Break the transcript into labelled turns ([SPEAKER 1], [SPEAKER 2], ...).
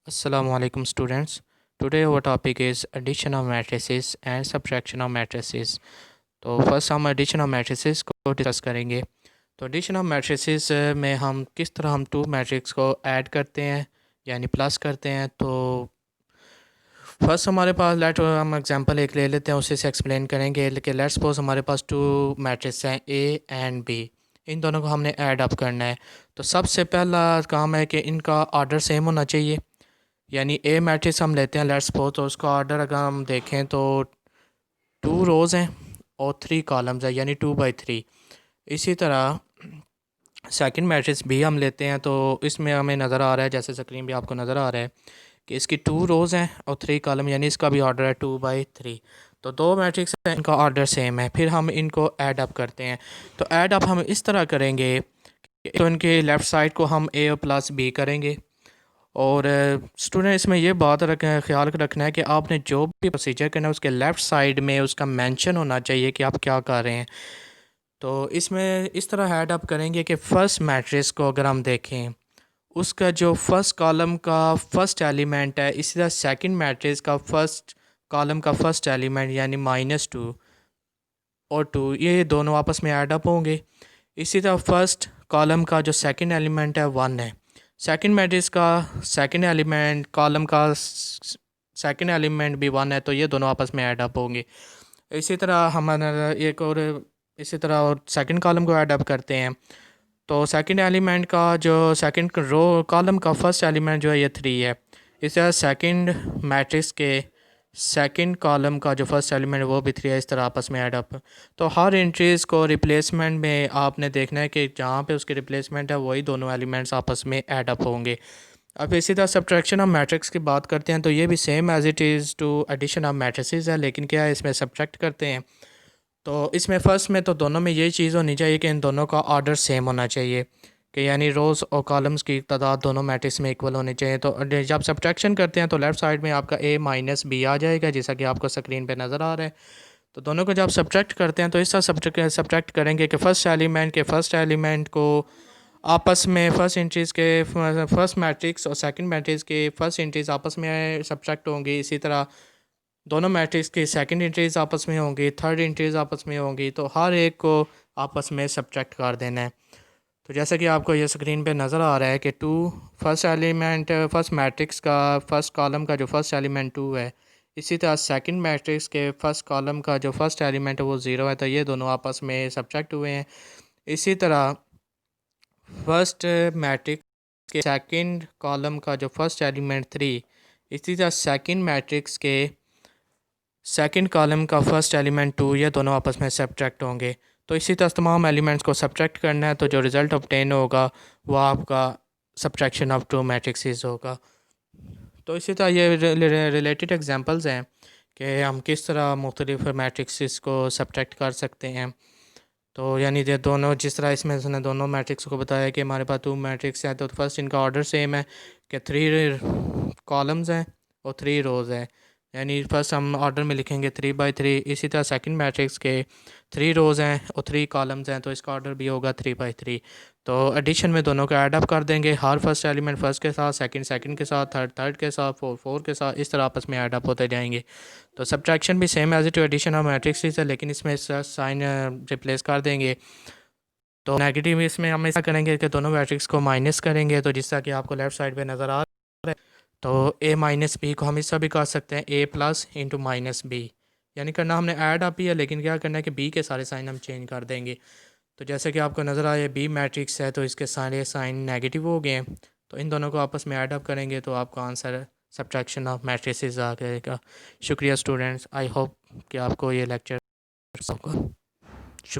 [SPEAKER 1] Assalamu alaikum students. Today our topic is addition of matrices and subtraction of matrices. तो first हम addition of matrices को discuss करेंगे। तो addition of matrices में हम किस तरह हम टू मैट्रिक्स को ऐड करते हैं यानी प्लस करते हैं। तो फर्स्ट हमारे पास हम एग्जांपल एक ले लेते हैं, उसे से एक्सप्लेन करेंगे। लेकिन लेट्स सपोज हमारे पास टू मैट्रिक्स हैं ए एंड बी, इन दोनों को हमने ऐड अप करना है। तो सबसे पहला काम है कि इनका ऑर्डर सेम होना चाहिए। यानी ए मैट्रिक्स हम लेते हैं लेट्स सपोज, तो उसका ऑर्डर अगर हम देखें तो 2 रोज़ हैं और 3 कॉलम्स हैं, यानी 2/3। इसी तरह सेकंड मैट्रिक्स भी हम लेते हैं, तो इसमें हमें नज़र आ रहा है, जैसे स्क्रीन भी आपको नज़र आ रहा है कि इसकी 2 रोज़ हैं और 3 कॉलम, यानी इसका भी ऑर्डर है 2/3। तो दो मैट्रिक्स हैं, इनका ऑर्डर सेम है। फिर हम इनको ऐड अप करते हैं। तो ऐड अप हम इस तरह करेंगे कि तो इनके लेफ़्ट साइड को हम ए प्लस बी करेंगे। और स्टूडेंट इसमें ये बात ख्याल रखना है कि आपने जो भी प्रोसीजर करना है उसके लेफ़्ट साइड में उसका मेंशन होना चाहिए कि आप क्या कर रहे हैं। तो इसमें इस तरह ऐड अप करेंगे कि फ़र्स्ट मैट्रिक्स को अगर हम देखें, उसका जो फर्स्ट कॉलम का फर्स्ट एलिमेंट है, इसी तरह सेकंड मैट्रिक्स का फर्स्ट कॉलम का फर्स्ट एलिमेंट यानी -2 और 2, ये दोनों आपस में ऐड अप होंगे। इसी तरह फर्स्ट कॉलम का जो सेकंड एलिमेंट है 1 है, सेकंड मैट्रिक्स का सेकंड एलिमेंट कॉलम का सेकंड एलिमेंट भी 1 है, तो ये दोनों आपस में ऐड अप होंगे। इसी तरह हमारा एक और इसी तरह और सेकंड कॉलम को ऐड अप करते हैं। तो सेकंड एलिमेंट का जो सेकंड रो कॉलम का फर्स्ट एलिमेंट जो है ये 3 है। इसी तरह सेकंड मैट्रिक्स के सेकंड कॉलम का जो फर्स्ट एलिमेंट है वो भी 3 है। इस तरह आपस में ऐड अप। तो हर एंट्रीज़ को रिप्लेसमेंट में आपने देखना है कि जहाँ पे उसकी रिप्लेसमेंट है वही दोनों एलिमेंट्स आपस में ऐड अप होंगे। अब इसी तरह सब्ट्रैक्शन ऑफ मैट्रिक्स की बात करते हैं, तो ये भी same as it is to addition of matrices है, लेकिन क्या है इसमें सब्ट्रैक्ट करते हैं। तो इसमें फ़र्स्ट में तो दोनों में यही चीज़ होनी चाहिए कि इन दोनों का ऑर्डर सेम होना चाहिए, कि यानी रोज़ और कॉलम्स की तादाद दोनों मैट्रिक्स में इक्वल होनी चाहिए। तो जब सब्ट्रैक्शन करते हैं तो लेफ़्ट साइड में आपका a माइनस बी आ जाएगा, जैसा कि आपको स्क्रीन पे नज़र आ रहा है। तो दोनों को जब सब्ट्रैक्ट करते हैं तो इस तरह सब्ट्रैक्ट करेंगे कि फ़र्स्ट एलिमेंट को आपस में फर्स्ट इंट्रीज़ के फर्स्ट मैट्रिक्स और सेकंड मैट्रिक्स के फर्स्ट इंट्रीज़ आपस में सब्ट्रैक्ट होंगी। इसी तरह दोनों मैट्रिक्स की सेकंड इंट्रीज़ आपस में होंगी, थर्ड इंट्रीज़ आपस में होंगी, तो हर एक को आपस में सब्ट्रैक्ट कर देना है। तो जैसा कि आपको ये स्क्रीन पे नज़र आ रहा है कि फर्स्ट मैट्रिक्स का फर्स्ट कॉलम का जो फर्स्ट एलिमेंट 2 है, इसी तरह सेकंड मैट्रिक्स के फर्स्ट कॉलम का जो फर्स्ट एलिमेंट है वो 0 है, तो ये दोनों आपस में सब्ट्रैक्ट हुए हैं। इसी तरह फर्स्ट मैट्रिक्स के सेकंड कॉलम का जो फर्स्ट एलिमेंट 3, इसी तरह सेकंड मैट्रिक्स के सेकंड कॉलम का फर्स्ट एलिमेंट 2, ये दोनों आपस में सब्ट्रैक्ट होंगे। तो इसी तरह तमाम एलिमेंट्स को सब्ट्रैक्ट करना है, तो जो रिज़ल्ट ऑब्टेन होगा वो आपका सब्ट्रैक्शन ऑफ टू मैट्रिक्सेस होगा। तो इसी तरह ये रिलेटेड एग्जांपल्स हैं कि हम किस तरह मुख्तलिफ मैट्रिक्सेस को सब्ट्रैक्ट कर सकते हैं। तो यानी ये दोनों, जिस तरह इसमें उसने दोनों मैट्रिक्स को बताया कि हमारे पास 2 मैट्रिक्स हैं, तो फर्स्ट इनका ऑर्डर सेम है कि 3 कॉलम्स हैं और 3 रोज़ हैं, यानी फर्स्ट हम ऑर्डर में लिखेंगे 3/3। इसी तरह सेकंड मैट्रिक्स के 3 रोज़ हैं और 3 कॉलम्स हैं, तो इसका ऑर्डर भी होगा 3/3। तो एडिशन में दोनों को ऐड अप कर देंगे, हर फर्स्ट एलिमेंट फर्स्ट के साथ, सेकंड के साथ, थर्ड के साथ, फोर के साथ, इस तरह आपस में ऐड अप होते जाएंगे। तो सब्ट्रैक्शन भी same as it addition of matrix है, लेकिन इसमें साइन रिप्लेस कर देंगे। तो नेगेटिव इसमें हम ऐसा करेंगे कि दोनों मैट्रिक्स को माइनस करेंगे, तो जिस तरह कि आपको लेफ़्ट साइड पे नज़र आ रहा है। तो a माइनस बी को हम इस तरह भी कर सकते हैं, a plus into minus B, यानी करना हमने ऐड अप ही है, लेकिन क्या करना है कि b के सारे साइन हम चेंज कर देंगे। तो जैसे कि आपको नज़र आया b मैट्रिक्स है, तो इसके सारे साइन नेगेटिव हो गए हैं। तो इन दोनों को आपस में ऐड अप करेंगे तो आपका आंसर सब्ट्रैक्शन ऑफ मैट्रिसेस आ जाएगा। शुक्रिया स्टूडेंट्स, आई होप कि आपको ये लेक्चर होगा।